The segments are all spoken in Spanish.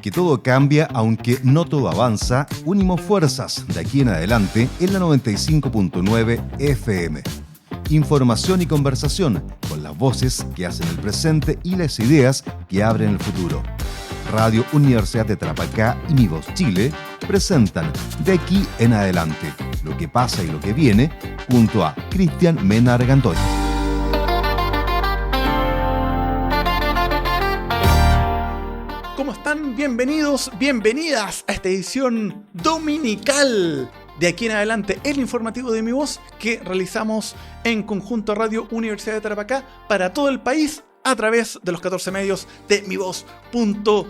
que todo cambia, aunque no todo avanza, unimos fuerzas de aquí en adelante en la 95.9 FM. Información y conversación con las voces que hacen el presente y las ideas que abren el futuro. Radio Universidad de Tarapacá y Mi Voz Chile presentan De aquí en adelante, lo que pasa y lo que viene, junto a Cristian Mena Argandoy. ¿Cómo están? Bienvenidos, bienvenidas a esta edición dominical de aquí en adelante, el informativo de Mi Voz que realizamos en conjunto a Radio Universidad de Tarapacá para todo el país a través de los 14 medios de mivoz.cl.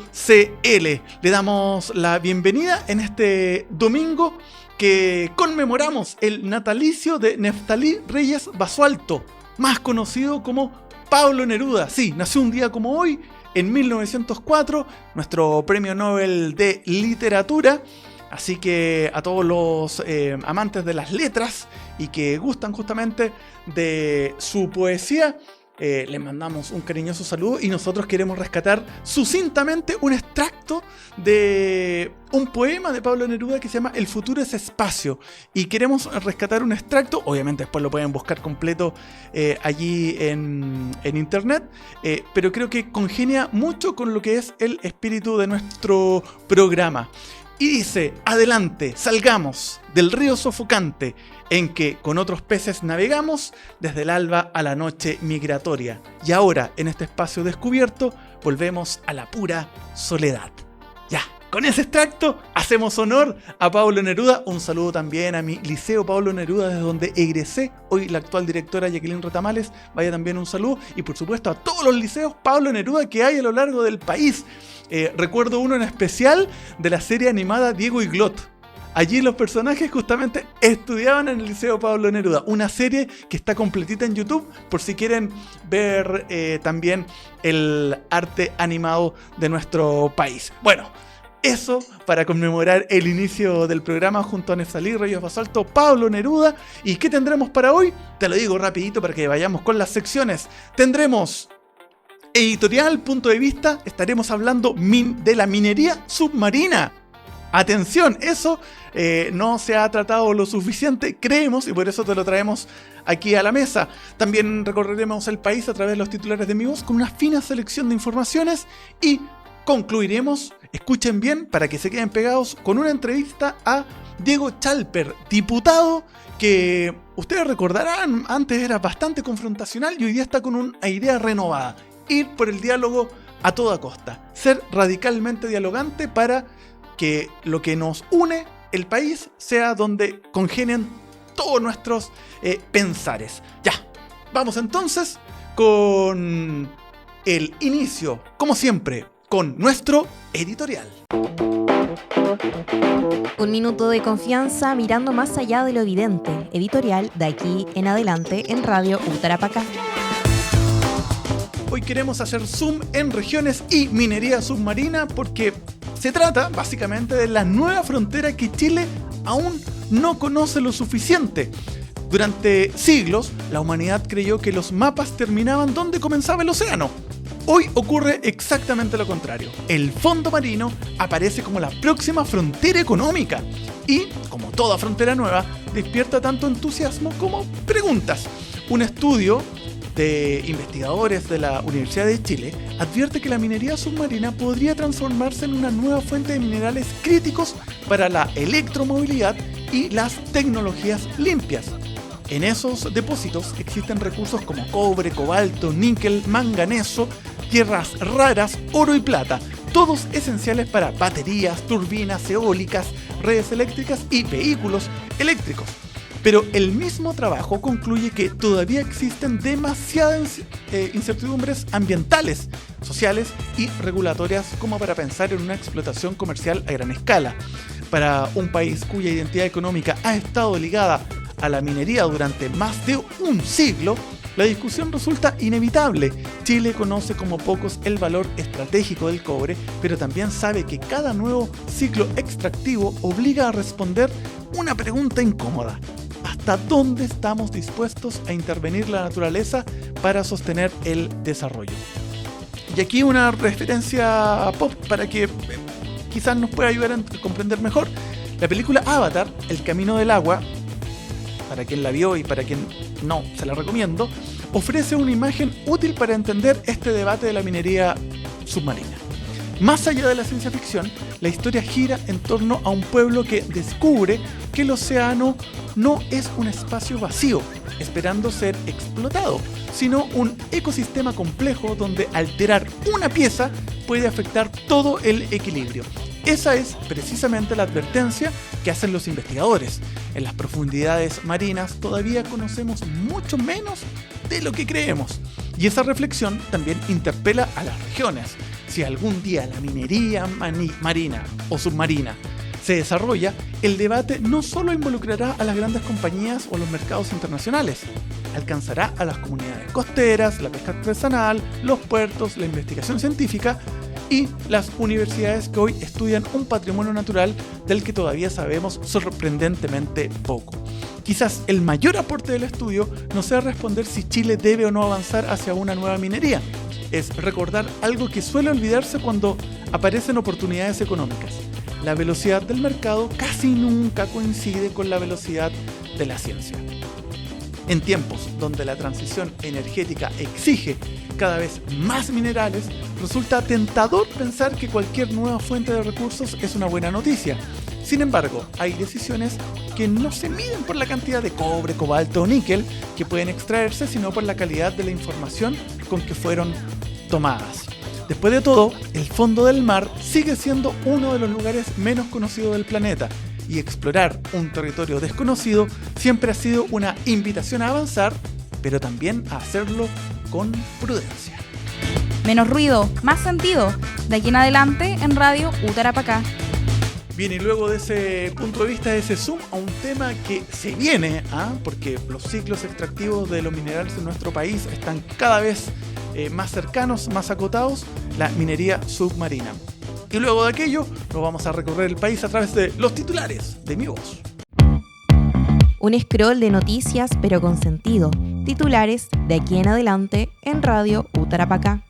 Le damos la bienvenida en este domingo que conmemoramos el natalicio de Neftalí Reyes Basualto, más conocido como Pablo Neruda. Sí, nació un día como hoy, en 1904, nuestro premio Nobel de Literatura. Así que a todos los amantes de las letras y que gustan justamente de su poesía, les mandamos un cariñoso saludo y nosotros queremos rescatar sucintamente un extracto de un poema de Pablo Neruda que se llama El futuro es espacio, y queremos rescatar un extracto. Obviamente después lo pueden buscar completo allí en internet, pero creo que congenia mucho con lo que es el espíritu de nuestro programa. Y dice: adelante, salgamos del río sofocante en que con otros peces navegamos desde el alba a la noche migratoria. Y ahora, en este espacio descubierto, volvemos a la pura soledad. Ya, con ese extracto hacemos honor a Pablo Neruda. Un saludo también a mi liceo Pablo Neruda, desde donde egresé. Hoy la actual directora Jacqueline Retamales, vaya también un saludo. Y por supuesto a todos los liceos Pablo Neruda que hay a lo largo del país. Recuerdo uno en especial de la serie animada Diego y Glot. Allí los personajes justamente estudiaban en el Liceo Pablo Neruda. Una serie que está completita en YouTube por si quieren ver también el arte animado de nuestro país. Bueno, eso para conmemorar el inicio del programa junto a Neftalí Reyes Basualto, Pablo Neruda. ¿Y qué tendremos para hoy? Te lo digo rapidito para que vayamos con las secciones. Tendremos editorial, punto de vista. Estaremos hablando de la minería submarina. Atención, eso no se ha tratado lo suficiente, creemos, y por eso te lo traemos aquí a la mesa. También recorreremos el país a través de los titulares de Mi Voz con una fina selección de informaciones y concluiremos, escuchen bien para que se queden pegados, con una entrevista a Diego Chalper, diputado que ustedes recordarán antes era bastante confrontacional y hoy día está con una idea renovada: ir por el diálogo a toda costa, ser radicalmente dialogante para que lo que nos une, el país, sea donde congenien todos nuestros pensares. Ya, vamos entonces con el inicio, como siempre, con nuestro editorial. Un minuto de confianza mirando más allá de lo evidente. Editorial de aquí en adelante en Radio Tarapacá. Hoy queremos hacer zoom en regiones y minería submarina porque se trata básicamente de la nueva frontera que Chile aún no conoce lo suficiente. Durante siglos, la humanidad creyó que los mapas terminaban donde comenzaba el océano. Hoy ocurre exactamente lo contrario. El fondo marino aparece como la próxima frontera económica y, como toda frontera nueva, despierta tanto entusiasmo como preguntas. Un estudio de investigadores de la Universidad de Chile advierte que la minería submarina podría transformarse en una nueva fuente de minerales críticos para la electromovilidad y las tecnologías limpias. En esos depósitos existen recursos como cobre, cobalto, níquel, manganeso, tierras raras, oro y plata, todos esenciales para baterías, turbinas eólicas, redes eléctricas y vehículos eléctricos. Pero el mismo trabajo concluye que todavía existen demasiadas incertidumbres ambientales, sociales y regulatorias como para pensar en una explotación comercial a gran escala. Para un país cuya identidad económica ha estado ligada a la minería durante más de un siglo, la discusión resulta inevitable. Chile conoce como pocos el valor estratégico del cobre, pero también sabe que cada nuevo ciclo extractivo obliga a responder una pregunta incómoda: ¿hasta dónde estamos dispuestos a intervenir la naturaleza para sostener el desarrollo? Y aquí una referencia pop para que quizás nos pueda ayudar a comprender mejor. La película Avatar, El Camino del Agua, para quien la vio y para quien no, se la recomiendo, ofrece una imagen útil para entender este debate de la minería submarina. Más allá de la ciencia ficción, la historia gira en torno a un pueblo que descubre que el océano no es un espacio vacío, esperando ser explotado, sino un ecosistema complejo donde alterar una pieza puede afectar todo el equilibrio. Esa es precisamente la advertencia que hacen los investigadores. En las profundidades marinas todavía conocemos mucho menos de lo que creemos. Y esa reflexión también interpela a las regiones. Si algún día la minería marina o submarina se desarrolla, el debate no solo involucrará a las grandes compañías o los mercados internacionales, alcanzará a las comunidades costeras, la pesca artesanal, los puertos, la investigación científica y las universidades que hoy estudian un patrimonio natural del que todavía sabemos sorprendentemente poco. Quizás el mayor aporte del estudio no sea responder si Chile debe o no avanzar hacia una nueva minería, es recordar algo que suele olvidarse cuando aparecen oportunidades económicas. La velocidad del mercado casi nunca coincide con la velocidad de la ciencia. En tiempos donde la transición energética exige cada vez más minerales, resulta tentador pensar que cualquier nueva fuente de recursos es una buena noticia. Sin embargo, hay decisiones que no se miden por la cantidad de cobre, cobalto o níquel que pueden extraerse, sino por la calidad de la información con que fueron tomadas. Después de todo, el fondo del mar sigue siendo uno de los lugares menos conocidos del planeta, y explorar un territorio desconocido siempre ha sido una invitación a avanzar, pero también a hacerlo con prudencia. Menos ruido, más sentido. De aquí en adelante en Radio Utarapacá. Bien, y luego de ese punto de vista, de ese zoom a un tema que se viene, porque los ciclos extractivos de los minerales en nuestro país están cada vez más cercanos, más acotados, la minería submarina. Y luego de aquello, nos vamos a recorrer el país a través de los titulares de Mi Voz. Un scroll de noticias, pero con sentido. Titulares de aquí en adelante en Radio Utarapacá.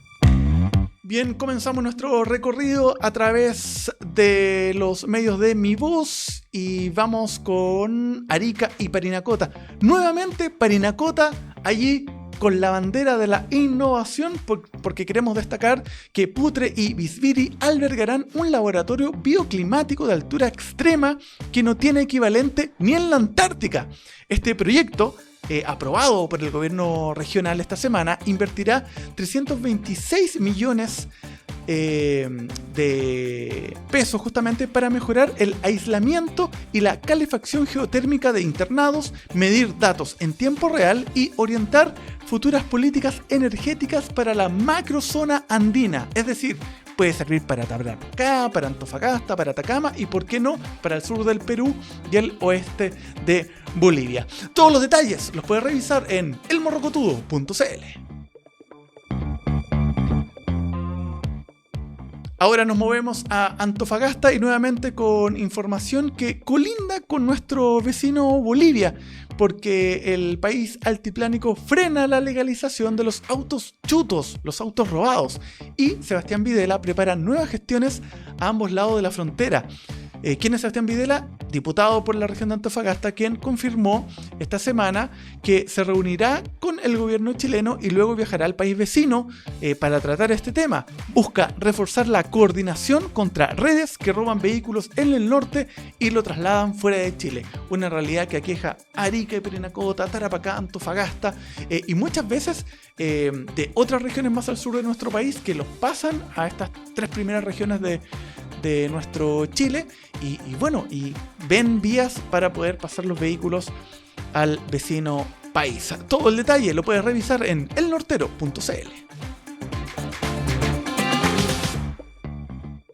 Bien, comenzamos nuestro recorrido a través de los medios de Mi Voz y vamos con Arica y Parinacota. Nuevamente Parinacota allí con la bandera de la innovación, porque queremos destacar que Putre y Bisbiri albergarán un laboratorio bioclimático de altura extrema que no tiene equivalente ni en la Antártica. Este proyecto, aprobado por el gobierno regional esta semana, invertirá 326 millones de pesos justamente para mejorar el aislamiento y la calefacción geotérmica de internados, medir datos en tiempo real y orientar futuras políticas energéticas para la macrozona andina. Es decir, puede servir para Tarapacá, para Antofagasta, para Atacama y, por qué no, para el sur del Perú y el oeste de Bolivia. Todos los detalles los puedes revisar en elmorrocotudo.cl. Ahora nos movemos a Antofagasta y nuevamente con información que colinda con nuestro vecino Bolivia, porque el país altiplánico frena la legalización de los autos chutos, los autos robados, y Sebastián Videla prepara nuevas gestiones a ambos lados de la frontera. ¿Quién es Sebastián Videla? Diputado por la región de Antofagasta, quien confirmó esta semana que se reunirá con el gobierno chileno y luego viajará al país vecino para tratar este tema. Busca reforzar la coordinación contra redes que roban vehículos en el norte y lo trasladan fuera de Chile. Una realidad que aqueja Arica y Parinacota, Tarapacá, Antofagasta y muchas veces de otras regiones más al sur de nuestro país, que los pasan a estas tres primeras regiones de nuestro Chile y ven vías para poder pasar los vehículos al vecino país. Todo el detalle lo puedes revisar en elnortero.cl.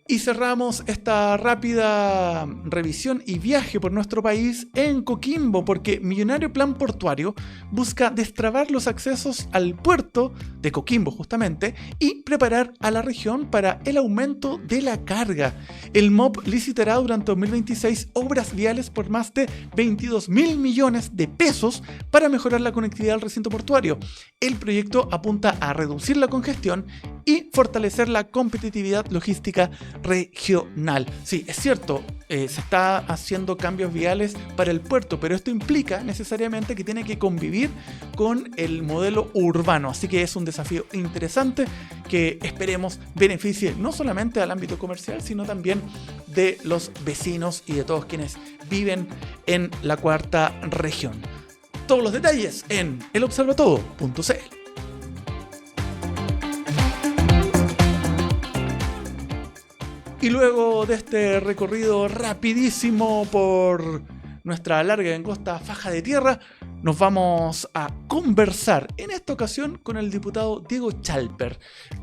Y cerramos esta rápida revisión y viaje por nuestro país en Coquimbo, porque Millonario Plan Portuario busca destrabar los accesos al puerto de Coquimbo justamente y preparar a la región para el aumento de la carga. El MOP licitará durante 2026 obras viales por más de 22.000 millones de pesos para mejorar la conectividad del recinto portuario. El proyecto apunta a reducir la congestión y fortalecer la competitividad logística regional. Sí, es cierto, se está haciendo cambios viales para el puerto, pero esto implica necesariamente que tiene que convivir con el modelo urbano, así que es un desafío interesante que esperemos beneficie no solamente al ámbito comercial, sino también de los vecinos y de todos quienes viven en la cuarta región. Todos los detalles en elobservatodo.cl. Y luego de este recorrido rapidísimo por nuestra larga y angosta faja de tierra, nos vamos a conversar en esta ocasión con el diputado Diego Chalper,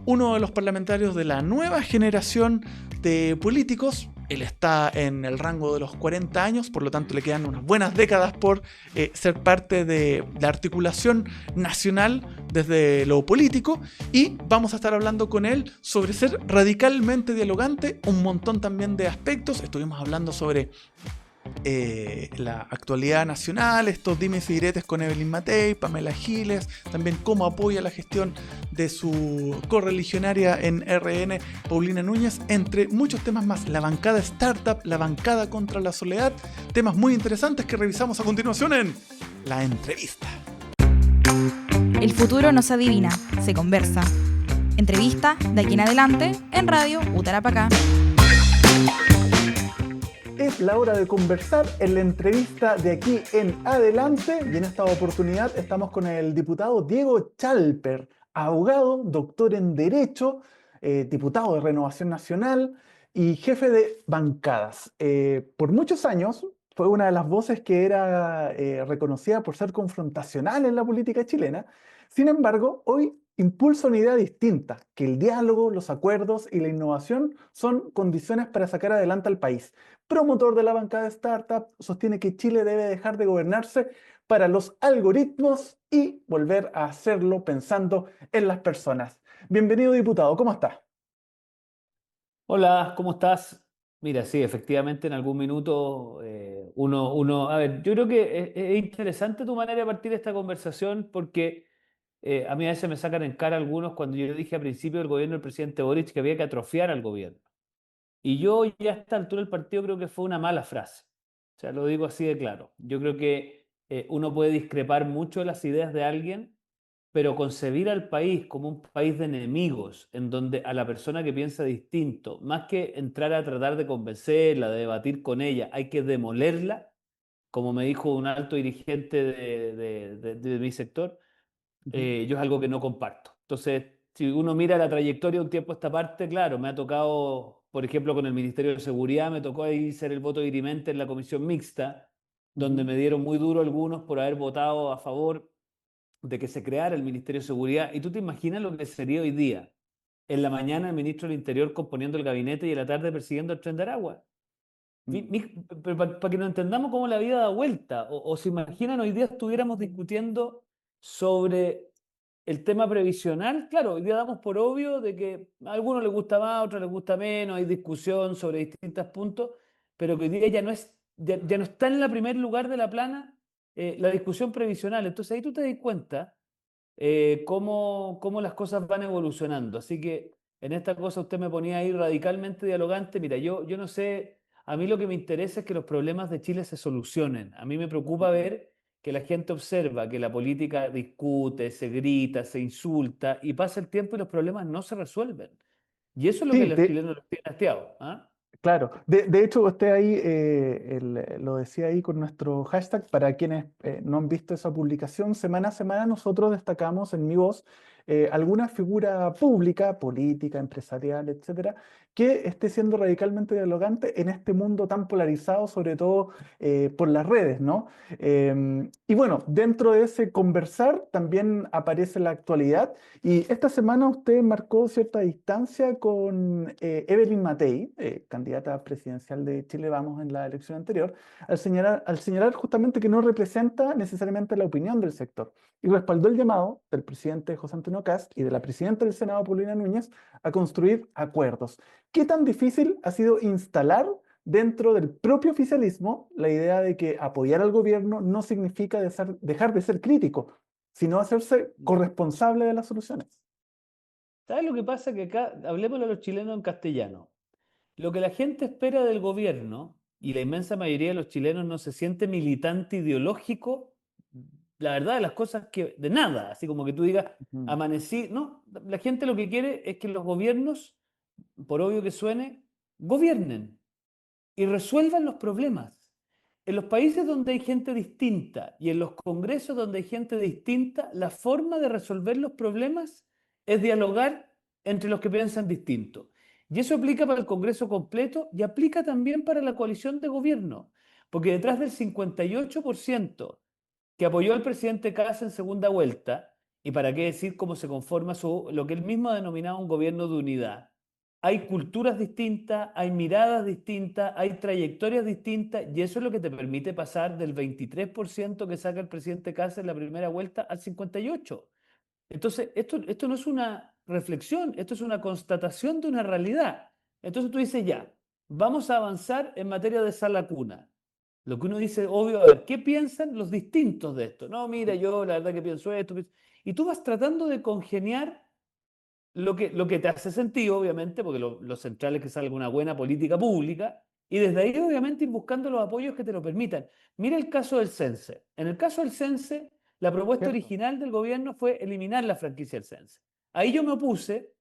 uno de los parlamentarios de la nueva generación de políticos. Él está en el rango de los 40 años, por lo tanto le quedan unas buenas décadas por ser parte de la articulación nacional desde lo político, y vamos a estar hablando con él sobre ser radicalmente dialogante, un montón también de aspectos. Estuvimos hablando sobre la actualidad nacional, estos dimes y diretes con Evelyn Matei, Pamela Giles, también cómo apoya la gestión de su correligionaria en RN, Paulina Núñez, entre muchos temas más. La bancada startup, la bancada contra la soledad, temas muy interesantes que revisamos a continuación en la entrevista. El futuro no se adivina, se conversa. Entrevista de aquí en adelante en Radio Utarapacá. Es la hora de conversar en la entrevista de aquí en adelante, y en esta oportunidad estamos con el diputado Diego Chalper, abogado, doctor en Derecho, diputado de Renovación Nacional y jefe de bancadas. Por muchos años fue una de las voces que era reconocida por ser confrontacional en la política chilena. Sin embargo, hoy impulsa una idea distinta, que el diálogo, los acuerdos y la innovación son condiciones para sacar adelante al país. Promotor de la bancada de startup, sostiene que Chile debe dejar de gobernarse para los algoritmos y volver a hacerlo pensando en las personas. Bienvenido, diputado, ¿cómo está? Hola, ¿cómo estás? Mira, sí, efectivamente en algún minuto a ver, yo creo que es interesante tu manera de partir esta conversación porque a mí a veces me sacan en cara algunos cuando yo dije al principio del gobierno del presidente Boric que había que atrofiar al gobierno. Y yo ya a esta altura del partido creo que fue una mala frase. O sea, lo digo así de claro. Yo creo que uno puede discrepar mucho de las ideas de alguien, pero concebir al país como un país de enemigos, en donde a la persona que piensa distinto, más que entrar a tratar de convencerla, de debatir con ella, hay que demolerla, como me dijo un alto dirigente de mi sector, yo es algo que no comparto. Entonces, si uno mira la trayectoria de un tiempo a esta parte, claro, me ha tocado, por ejemplo, con el Ministerio de Seguridad, me tocó ahí ser el voto dirimente en la comisión mixta, donde me dieron muy duro algunos por haber votado a favor de que se creara el Ministerio de Seguridad. Y tú te imaginas lo que sería hoy día. En la mañana el ministro del Interior componiendo el gabinete y en la tarde persiguiendo el Tren de Aragua. Para que nos entendamos cómo la vida da vuelta. O se imaginan, hoy día estuviéramos discutiendo sobre el tema previsional. Claro, hoy día damos por obvio de que a algunos les gusta más, a otros les gusta menos, hay discusión sobre distintos puntos, pero que hoy día ya no está en el primer lugar de la plana la discusión previsional. Entonces ahí tú te das cuenta cómo las cosas van evolucionando. Así que en esta cosa usted me ponía ahí radicalmente dialogante. Mira, yo no sé, a mí lo que me interesa es que los problemas de Chile se solucionen. A mí me preocupa ver que la gente observa que la política discute, se grita, se insulta y pasa el tiempo y los problemas no se resuelven. Y eso es lo que Sí, los chilenos los tienen hastiados. ¿Ah? claro, de hecho usted ahí lo decía ahí con nuestro hashtag. Para quienes no han visto esa publicación, semana a semana nosotros destacamos en Mi Voz alguna figura pública, política, empresarial, etcétera, que esté siendo radicalmente dialogante en este mundo tan polarizado, sobre todo por las redes, ¿no? Y bueno, dentro de ese conversar también aparece la actualidad, y esta semana usted marcó cierta distancia con Evelyn Matei, candidata presidencial de Chile Vamos en la elección anterior, al señalar justamente que no representa necesariamente la opinión del sector, y respaldó el llamado del presidente José Antonio Kast y de la presidenta del Senado, Paulina Núñez, a construir acuerdos. ¿Qué tan difícil ha sido instalar dentro del propio oficialismo la idea de que apoyar al gobierno no significa dejar de ser crítico, sino hacerse corresponsable de las soluciones? ¿Sabes lo que pasa? Que acá, hablemos a los chilenos en castellano. Lo que la gente espera del gobierno, y la inmensa mayoría de los chilenos no se siente militante ideológico, la verdad de las cosas que, de nada, así como que tú digas, Ujú. amanecí, no, la gente lo que quiere es que los gobiernos, por obvio que suene, gobiernen y resuelvan los problemas. En los países donde hay gente distinta y en los congresos donde hay gente distinta, la forma de resolver los problemas es dialogar entre los que piensan distinto. Y eso aplica para el Congreso completo y aplica también para la coalición de gobierno, porque detrás del 58% que apoyó al presidente Kast en segunda vuelta, y para qué decir cómo se conforma lo que él mismo ha denominado un gobierno de unidad. Hay culturas distintas, hay miradas distintas, hay trayectorias distintas, y eso es lo que te permite pasar del 23% que saca el presidente Kast en la primera vuelta al 58%. Entonces, esto no es una reflexión, esto es una constatación de una realidad. Entonces tú dices, ya, vamos a avanzar en materia de sala cuna. Lo que uno dice, obvio, a ver, ¿qué piensan los distintos de esto? No, mira, yo la verdad que pienso esto. Y tú vas tratando de congeniar lo que te hace sentido, obviamente, porque lo central es que salga una buena política pública, y desde ahí, obviamente, ir buscando los apoyos que te lo permitan. Mira el caso del CENSE. En el caso del CENSE, la propuesta ¿Cierto? original del gobierno fue eliminar la franquicia del CENSE. Ahí yo me opuse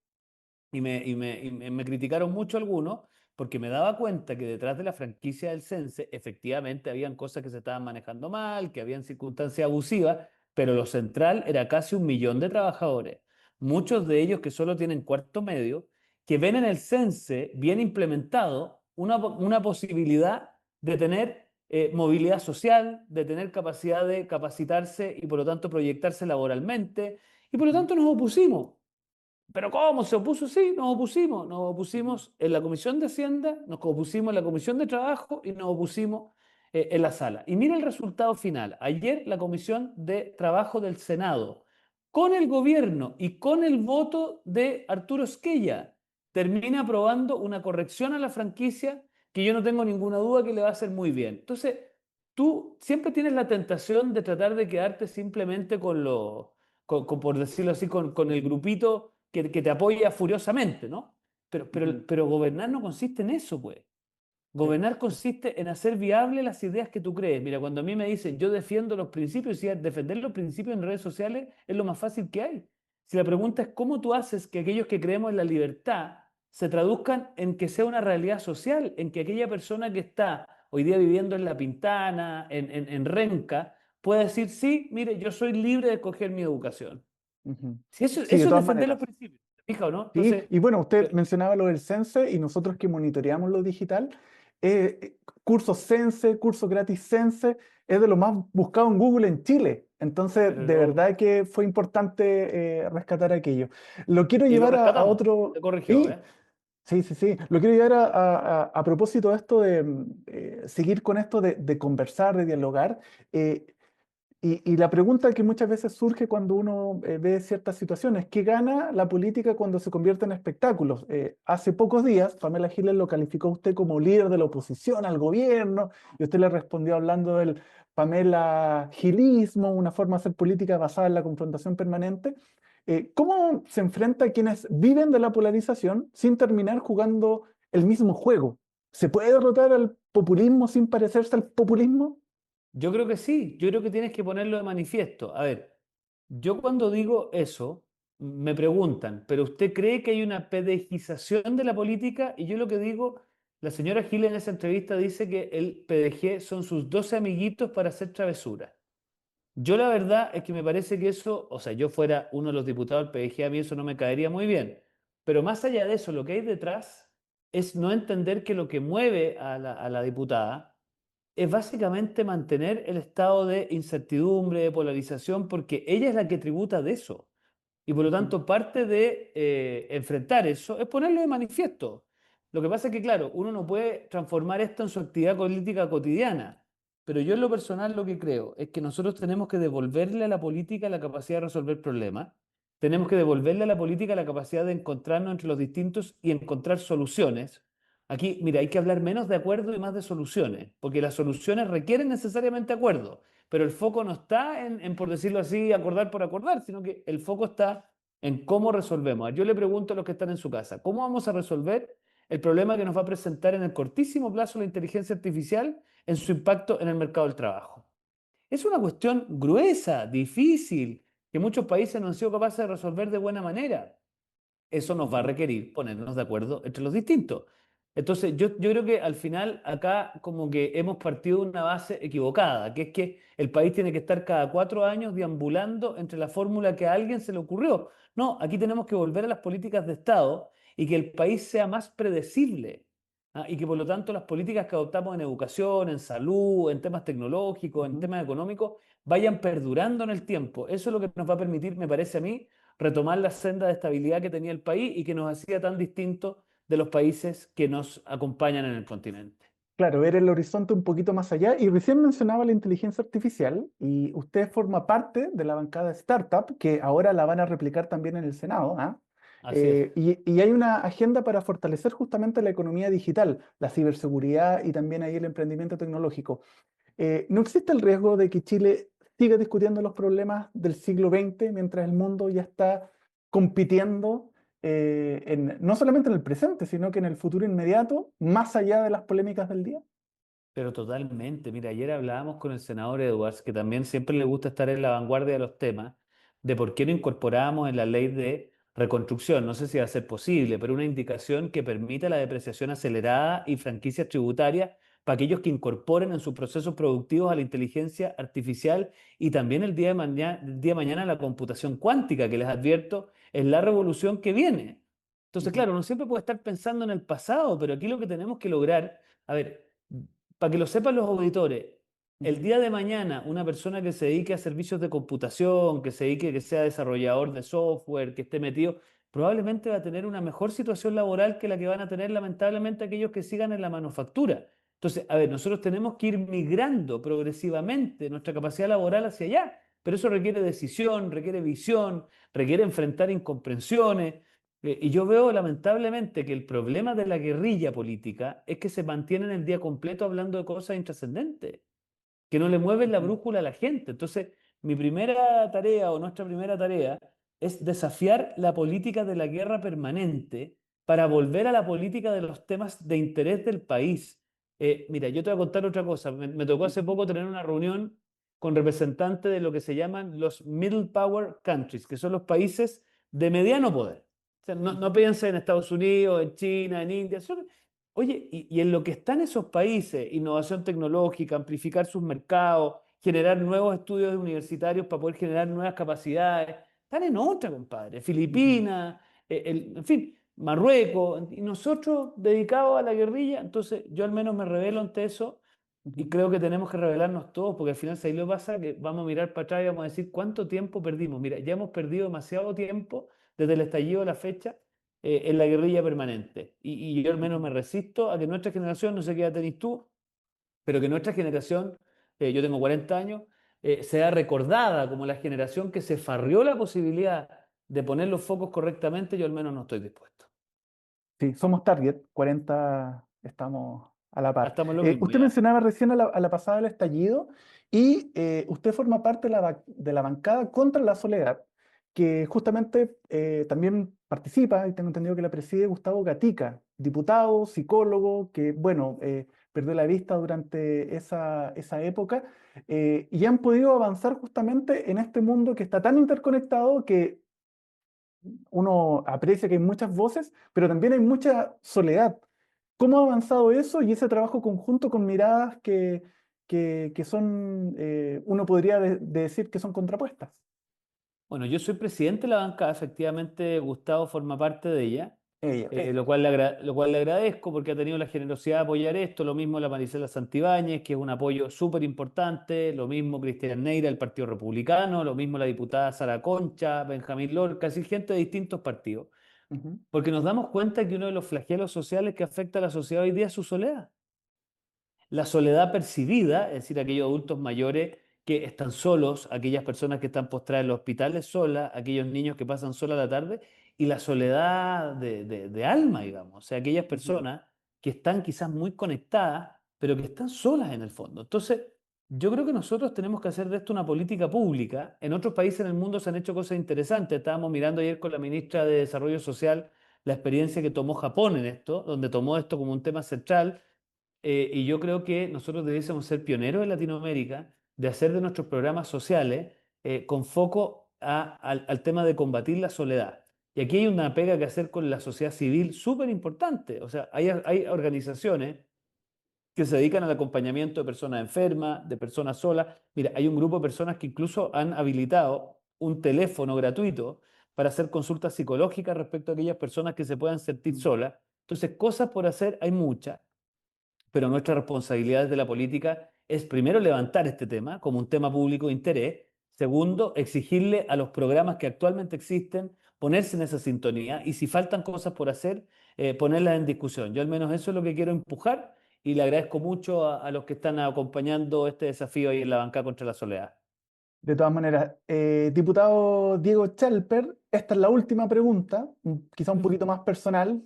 y me criticaron mucho algunos porque me daba cuenta que detrás de la franquicia del CENSE efectivamente habían cosas que se estaban manejando mal, que habían circunstancias abusivas, pero lo central era casi 1 millón de trabajadores, muchos de ellos que solo tienen cuarto medio, que ven en el CENSE bien implementado una posibilidad de tener movilidad social, de tener capacidad de capacitarse y por lo tanto proyectarse laboralmente, y por lo Ujú, tanto nos opusimos. ¿Pero cómo se opuso? Sí, nos opusimos. Nos ujú, opusimos en la Comisión de Hacienda, nos opusimos en la Comisión de Trabajo y nos opusimos en la sala. Y mira el resultado final. Ayer la Comisión de Trabajo del Senado, con el gobierno y con el voto de Arturo Esquella, termina aprobando una corrección a la franquicia que yo no tengo ninguna duda que le va a hacer muy bien. Entonces, tú siempre tienes la tentación de tratar de quedarte simplemente por decirlo así, con el grupito que te apoya furiosamente, ¿no? Pero, ujú. pero, pero gobernar no consiste en eso, pues. Sí, Gobernar consiste en hacer viables las ideas que tú crees. Mira, cuando a mí me dicen, yo defiendo los principios, y defender los principios en redes sociales es lo más fácil que hay. Si la pregunta es cómo tú haces que aquellos que creemos en la libertad se traduzcan en que sea una realidad social, en que aquella persona que está hoy día viviendo en La Pintana, en Renca, pueda decir, sí, mire, yo soy libre de escoger mi educación. ujú. Si eso, Sí, de eso es todas defender los maneras. principios, ¿te fijas o no? Sí, Entonces, y bueno, usted pero- mencionaba lo del Sense y nosotros que monitoreamos lo digital, cursos Sense, curso gratis Sense, es de lo más buscado en Google en Chile. Entonces, de pero verdad que fue importante rescatar aquello. Lo quiero y lo llevar a rescatamos, otro... se corrigió, Sí, ¿eh? sí, sí, sí. Lo quiero llevar a propósito de esto de seguir con esto de conversar, de dialogar. eh, y la pregunta que muchas veces surge cuando uno ve ciertas situaciones, ¿qué gana la política cuando se convierte en espectáculos? Hace pocos días, Pamela Giles lo calificó a usted como líder de la oposición al gobierno, y usted le respondió hablando del Pamela Gilismo, una forma de hacer política basada en la confrontación permanente. ¿Cómo se enfrenta a quienes viven de la polarización sin terminar jugando el mismo juego? ¿Se puede derrotar al populismo sin parecerse al populismo? Yo creo que sí, yo creo que tienes que ponerlo de manifiesto. A ver, yo cuando digo eso, me preguntan, ¿pero usted cree que hay una pedejización de la política? Y yo lo que digo, la señora Gil en esa entrevista dice que el PDG son sus 12 amiguitos para hacer travesuras. Yo la verdad es que me parece que eso, o sea, yo fuera uno de los diputados del PDG, a mí eso no me caería muy bien. Pero más allá de eso, lo que hay detrás es no entender que lo que mueve a la diputada es básicamente mantener el estado de incertidumbre, de polarización, porque ella es la que tributa de eso. Y por lo Ujú, tanto, parte de enfrentar eso es ponerlo de manifiesto. Lo que pasa es que, claro, uno no puede transformar esto en su actividad política cotidiana, pero yo en lo personal lo que creo es que nosotros tenemos que devolverle a la política la capacidad de resolver problemas, tenemos que devolverle a la política la capacidad de encontrarnos entre los distintos y encontrar soluciones. Aquí, mira, hay que hablar menos de acuerdo y más de soluciones, porque las soluciones requieren necesariamente acuerdo, pero el foco no está en, por decirlo así, acordar por acordar, sino que el foco está en cómo resolvemos. Yo le pregunto a los que están en su casa, ¿cómo vamos a resolver el problema que nos va a presentar en el cortísimo plazo la inteligencia artificial en su impacto en el mercado del trabajo? Es una cuestión gruesa, difícil, que muchos países no han sido capaces de resolver de buena manera. Eso nos va a requerir ponernos de acuerdo entre los distintos. Entonces, yo creo que al final acá como que hemos partido de una base equivocada, que es que el país tiene que estar cada 4 años deambulando entre la fórmula que a alguien se le ocurrió. No, aquí tenemos que volver a las políticas de Estado y que el país sea más predecible. Y que por lo tanto las políticas que adoptamos en educación, en salud, en temas tecnológicos, en Ujú. temas económicos, vayan perdurando en el tiempo. Eso es lo que nos va a permitir, me parece a mí, retomar la senda de estabilidad que tenía el país y que nos hacía tan distintos de los países que nos acompañan en el continente. Claro, ver el horizonte un poquito más allá. Y recién mencionaba la inteligencia artificial y usted forma parte de la bancada Startup, que ahora la van a replicar también en el Senado, ¿ah? Así es. Y hay una agenda para fortalecer justamente la economía digital, la ciberseguridad y también ahí el emprendimiento tecnológico. ¿No existe el riesgo de que Chile siga discutiendo los problemas del siglo XX mientras el mundo ya está compitiendo no solamente en el presente, sino que en el futuro inmediato, más allá de las polémicas del día? Pero totalmente. Mira, ayer hablábamos con el senador Edwards, que también siempre le gusta estar en la vanguardia de los temas, de por qué no incorporamos en la ley de reconstrucción, no sé si va a ser posible, pero una indicación que permita la depreciación acelerada y franquicias tributarias para aquellos que incorporen en sus procesos productivos a la inteligencia artificial y también el día de mañana la computación cuántica, que les advierto es la revolución que viene. Entonces, Ujú, claro, uno siempre puede estar pensando en el pasado, pero aquí lo que tenemos que lograr, a ver, para que lo sepan los auditores, el ujú, día de mañana una persona que se dedique a servicios de computación, que se dedique, que sea desarrollador de software, que esté metido, probablemente va a tener una mejor situación laboral que la que van a tener lamentablemente aquellos que sigan en la manufactura. Entonces, a ver, nosotros tenemos que ir migrando progresivamente nuestra capacidad laboral hacia allá, pero eso requiere decisión, requiere visión, requiere enfrentar incomprensiones. Y yo veo lamentablemente que el problema de la guerrilla política es que se mantienen el día completo hablando de cosas intrascendentes, que no le mueven la ujú, brújula a la gente. Entonces, mi primera tarea o nuestra primera tarea es desafiar la política de la guerra permanente para volver a la política de los temas de interés del país. Mira, yo te voy a contar otra cosa. Me tocó hace ujú, poco tener una reunión con representantes de lo que se llaman los Middle Power Countries, que son los países de mediano poder. O sea, no ujú, piensen en Estados Unidos, en China, en India. Oye, y en lo que están esos países, innovación tecnológica, amplificar sus mercados, generar nuevos estudios universitarios para poder generar nuevas capacidades, están en otra, compadre. ujú, Filipinas, en fin, Marruecos, y nosotros dedicados a la guerrilla. Entonces, yo al menos me revelo ante eso y ujú. creo que tenemos que revelarnos todos, porque al final, si ahí lo pasa, que vamos a mirar para atrás y vamos a decir cuánto tiempo perdimos. Mira, ya hemos perdido demasiado tiempo desde el estallido de la fecha en la guerrilla permanente. Y yo al menos me resisto a que nuestra generación, no sé qué edad tenés tú, pero que nuestra generación, yo tengo 40 años, sea recordada como la generación que se farrió la posibilidad de poner los focos correctamente, yo al menos no estoy dispuesto. Sí, somos target, 40 estamos a la par. Estamos en lo mismo Usted ya. mencionaba recién a la pasada del estallido y usted forma parte de de la bancada contra la soledad, que justamente también participa, y tengo entendido que la preside Gustavo Gatica, diputado, psicólogo, que, bueno, perdió la vista durante esa época, y han podido avanzar justamente en este mundo que está tan interconectado que uno aprecia que hay muchas voces, pero también hay mucha soledad. ¿Cómo ha avanzado eso y ese trabajo conjunto con miradas que son, uno podría decir que son contrapuestas? Bueno, yo soy presidente de la bancada, efectivamente Gustavo forma parte de ella, Ella, lo cual le agradezco porque ha tenido la generosidad de apoyar esto, lo mismo la Marisela Santibáñez, que es un apoyo súper importante, lo mismo Cristian Neira del Partido Republicano, lo mismo la diputada Sara Concha, Benjamín Lorca, así gente de distintos partidos, ujú, porque nos damos cuenta que uno de los flagelos sociales que afecta a la sociedad hoy día es su soledad. La soledad percibida, es decir, aquellos adultos mayores que están solos, aquellas personas que están postradas en los hospitales solas, aquellos niños que pasan sola la tarde, y la soledad de alma, digamos, o sea, aquellas ujú, personas que están quizás muy conectadas, pero que están solas en el fondo. Entonces, Yo creo que nosotros tenemos que hacer de esto una política pública. En otros países en el mundo se han hecho cosas interesantes. Estábamos mirando ayer con la ministra de Desarrollo Social la experiencia que tomó Japón en esto, donde tomó esto como un tema central. Y yo creo que nosotros debiésemos ser pioneros en Latinoamérica de hacer de nuestros programas sociales con foco al tema de combatir la soledad. Y aquí hay una pega que hacer con la sociedad civil súper importante. O sea, hay organizaciones que se dedican al acompañamiento de personas enfermas, de personas solas. Mira, hay un grupo de personas que incluso han habilitado un teléfono gratuito para hacer consultas psicológicas respecto a aquellas personas que se puedan sentir solas. Entonces, cosas por hacer hay muchas, pero nuestra responsabilidad desde la política es primero levantar este tema como un tema público de interés, segundo, exigirle a los programas que actualmente existen ponerse en esa sintonía y si faltan cosas por hacer, ponerlas en discusión. Yo al menos eso es lo que quiero empujar y le agradezco mucho a los que están acompañando este desafío ahí en la bancada contra la soledad. De todas maneras, diputado Diego Chalper, esta es la última pregunta, quizá un poquito más personal,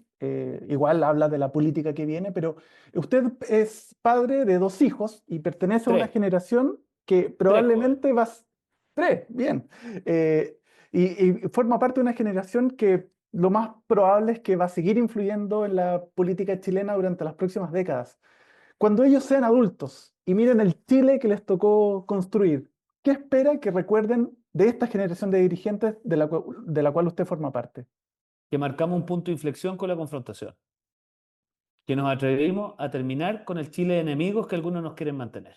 igual habla de la política que viene, pero usted es padre de 2 hijos y pertenece a una 3. generación que probablemente va... 3, bien. Y forma parte de una generación que lo más probable es que va a seguir influyendo en la política chilena durante las próximas décadas. Cuando ellos sean adultos y miren el Chile que les tocó construir, ¿qué espera que recuerden de esta generación de dirigentes de la cual usted forma parte? Que marcamos un punto de inflexión con la confrontación, que nos atrevimos a terminar con el Chile de enemigos que algunos nos quieren mantener.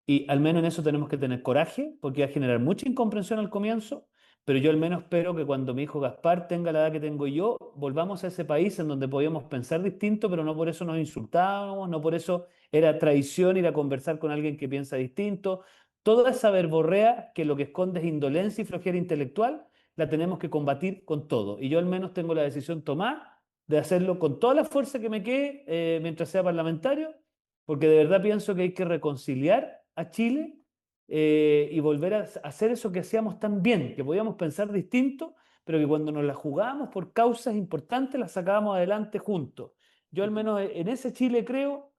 Y al menos en eso tenemos que tener coraje, porque va a generar mucha incomprensión al comienzo, pero yo al menos espero que cuando mi hijo Gaspar tenga la edad que tengo yo, volvamos a ese país en donde podíamos pensar distinto, pero no por eso nos insultábamos, no por eso era traición ir a conversar con alguien que piensa distinto. Toda esa verborrea que lo que esconde es indolencia y flojera intelectual, la tenemos que combatir con todo. Y yo al menos tengo la decisión tomada de hacerlo con toda la fuerza que me quede mientras sea parlamentario, porque de verdad pienso que hay que reconciliar a Chile y volver a hacer eso que hacíamos tan bien, que podíamos pensar distinto, pero que cuando nos la jugábamos por causas importantes las sacábamos adelante juntos. Yo al menos en ese Chile creo,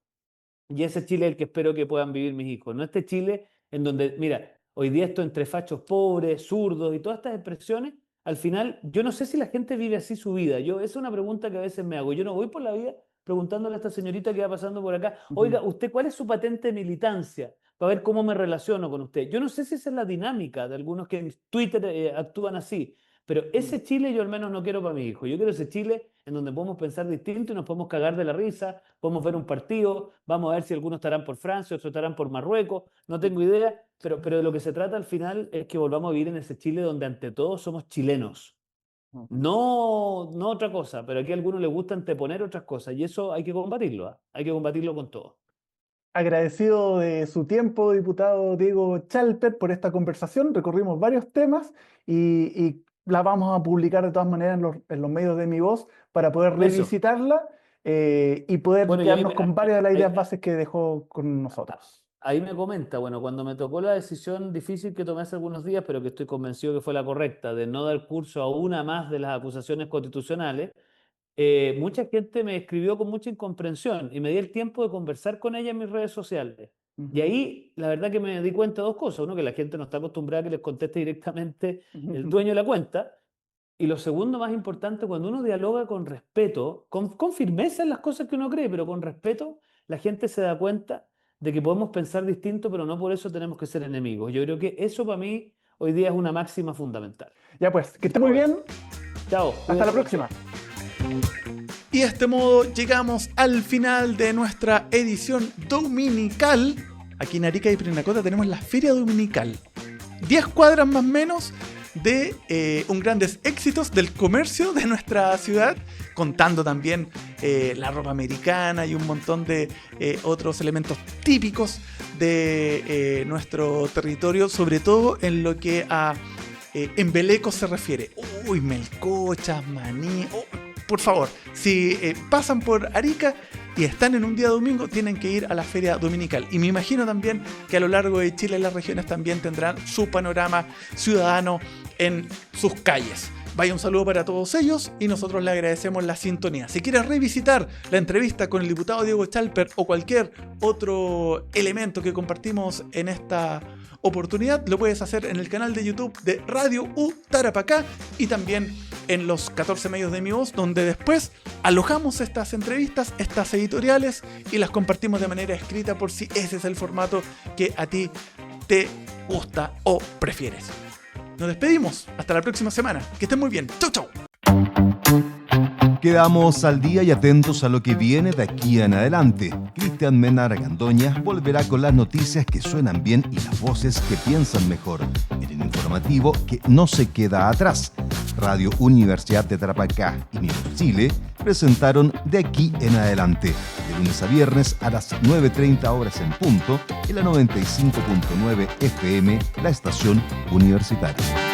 y ese Chile es el que espero que puedan vivir mis hijos, no este Chile en donde, mira, hoy día esto entre fachos pobres, zurdos y todas estas expresiones, al final yo no sé si la gente vive así su vida. Esa es una pregunta que a veces me hago. Yo no voy por la vida preguntándole a esta señorita que va pasando por acá, oiga, ¿usted cuál es su patente de militancia? Para ver cómo me relaciono con usted. Yo no sé si esa es la dinámica de algunos que en Twitter actúan así, pero ese Chile yo al menos no quiero para mi hijo. Yo quiero ese Chile en donde podemos pensar distinto y nos podemos cagar de la risa, podemos ver un partido, vamos a ver si algunos estarán por Francia, otros estarán por Marruecos, no tengo idea, pero de lo que se trata al final es que volvamos a vivir en ese Chile donde ante todo somos chilenos. No otra cosa, pero aquí a algunos les gusta anteponer otras cosas y eso hay que combatirlo, hay que combatirlo con todo. Agradecido de su tiempo, diputado Diego Chalper, por esta conversación. Recorrimos varios temas y la vamos a publicar de todas maneras en los medios de Mi Voz para poder revisitarla y poder quedarnos con varias de las ideas bases que dejó con nosotros. Ahí me comenta, bueno, cuando me tocó la decisión difícil que tomé hace algunos días, pero que estoy convencido que fue la correcta, de no dar curso a una más de las acusaciones constitucionales, mucha gente me escribió con mucha incomprensión y me di el tiempo de conversar con ella en mis redes sociales. Y ahí la verdad que me di cuenta de 2 cosas. Uno, que la gente no está acostumbrada a que les conteste directamente el dueño de la cuenta. Y lo segundo, más importante, cuando uno dialoga con respeto, con firmeza en las cosas que uno cree, pero con respeto, la gente se da cuenta de que podemos pensar distinto, pero no por eso tenemos que ser enemigos. Yo creo que eso para mí hoy día es una máxima fundamental. Ya pues, que esté muy bien. Chao. Hasta la próxima. Y de este modo llegamos al final de nuestra edición dominical. Aquí en Arica y Parinacota tenemos la Feria Dominical. 10 cuadras más o menos de un grandes éxitos del comercio de nuestra ciudad, contando también la ropa americana y un montón de otros elementos típicos de nuestro territorio, sobre todo en lo que a embelecos se refiere. Uy, melcochas, maní... Por favor, si pasan por Arica y están en un día domingo, tienen que ir a la Feria Dominical. Y me imagino también que a lo largo de Chile las regiones también tendrán su panorama ciudadano en sus calles. Vaya un saludo para todos ellos y nosotros le agradecemos la sintonía. Si quieres revisitar la entrevista con el diputado Diego Chalper o cualquier otro elemento que compartimos en esta oportunidad, lo puedes hacer en el canal de YouTube de Radio U Tarapacá y también en los 14 medios de Mi Voz, donde después alojamos estas entrevistas, estas editoriales y las compartimos de manera escrita por si ese es el formato que a ti te gusta o prefieres. Nos despedimos. Hasta la próxima semana. Que estén muy bien. Chau, chau. Quedamos al día y atentos a lo que viene de aquí en adelante. Cristian Mena Argandoña volverá con las noticias que suenan bien y las voces que piensan mejor, en el informativo que no se queda atrás. Radio Universidad de Tarapacá y Mi Voz Chile presentaron De Aquí en Adelante, de lunes a viernes a las 9:30 horas en punto, en la 95.9 FM, la estación universitaria.